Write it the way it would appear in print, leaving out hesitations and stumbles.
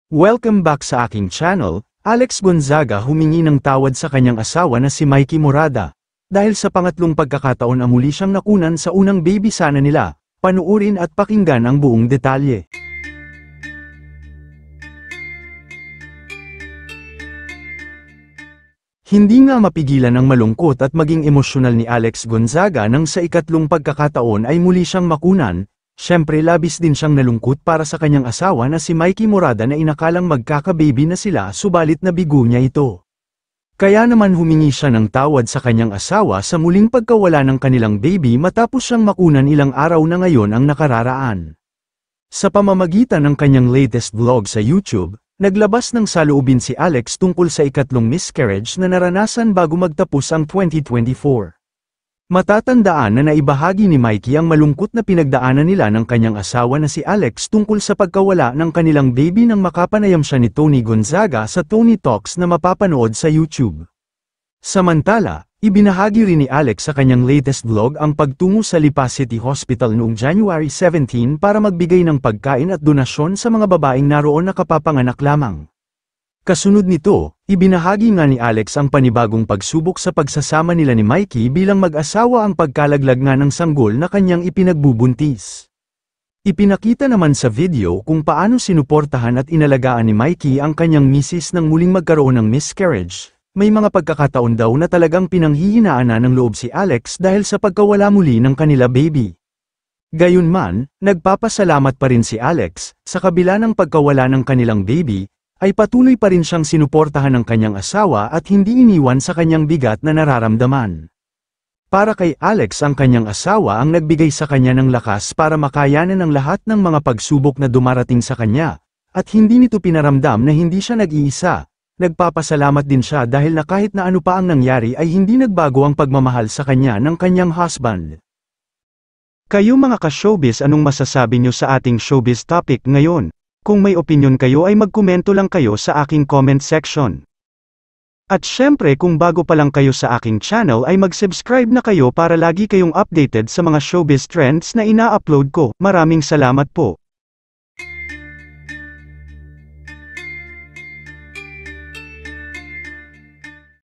Welcome back sa aking channel. Alex Gonzaga humingi ng tawad sa kanyang asawa na si Mikey Morada. Dahil sa pangatlong pagkakataon muli siyang nakunan sa unang baby sana nila. Panuurin at pakinggan ang buong detalye. Hindi nga mapigilan ang malungkot at maging emosyonal ni Alex Gonzaga nang sa ikatlong pagkakataon ay muli siyang makunan. Siyempre labis din siyang nalungkot para sa kanyang asawa na si Mikey Morada na inakalang magkaka-baby na sila subalit nabigo niya ito. Kaya naman humingi siya ng tawad sa kanyang asawa sa muling pagkawala ng kanilang baby matapos siyang makunan ilang araw na ngayon ang nakararaan. Sa pamamagitan ng kanyang latest vlog sa YouTube, naglabas ng saloobin si Alex tungkol sa ikatlong miscarriage na naranasan bago magtapos ang 2024. Matatandaan na naibahagi ni Mikey ang malungkot na pinagdaanan nila ng kanyang asawa na si Alex tungkol sa pagkawala ng kanilang baby nang makapanayam siya ni Tony Gonzaga sa Tony Talks na mapapanood sa YouTube. Samantala, ibinahagi rin ni Alex sa kanyang latest vlog ang pagtungo sa Lipa City Hospital noong January 17 para magbigay ng pagkain at donasyon sa mga babaeng naroon na kapapanganak lamang. Kasunod nito, ibinahagi nga ni Alex ang panibagong pagsubok sa pagsasama nila ni Mikey bilang mag-asawa ang pagkalaglag nga ng sanggol na kanyang ipinagbubuntis. Ipinakita naman sa video kung paano sinuportahan at inalagaan ni Mikey ang kanyang misis nang muling magkaroon ng miscarriage. May mga pagkakataon daw na talagang pinanghihinaan na ng loob si Alex dahil sa pagkawala muli ng kanila baby. Gayunman, nagpapasalamat pa rin si Alex, sa kabila ng pagkawala ng kanilang baby, ay patuloy pa rin siyang sinuportahan ng kanyang asawa at hindi iniwan sa kanyang bigat na nararamdaman. Para kay Alex ang kanyang asawa ang nagbigay sa kanya ng lakas para makayanan ang lahat ng mga pagsubok na dumarating sa kanya, at hindi nito pinaramdam na hindi siya nag-iisa. Nagpapasalamat din siya dahil na kahit na ano pa ang nangyari ay hindi nagbago ang pagmamahal sa kanya ng kanyang husband. Kayo mga ka-showbiz, anong masasabi nyo sa ating showbiz topic ngayon? Kung may opinyon kayo ay magkomento lang kayo sa aking comment section. At syempre kung bago pa lang kayo sa aking channel ay mag-subscribe na kayo para lagi kayong updated sa mga showbiz trends na ina-upload ko. Maraming salamat po.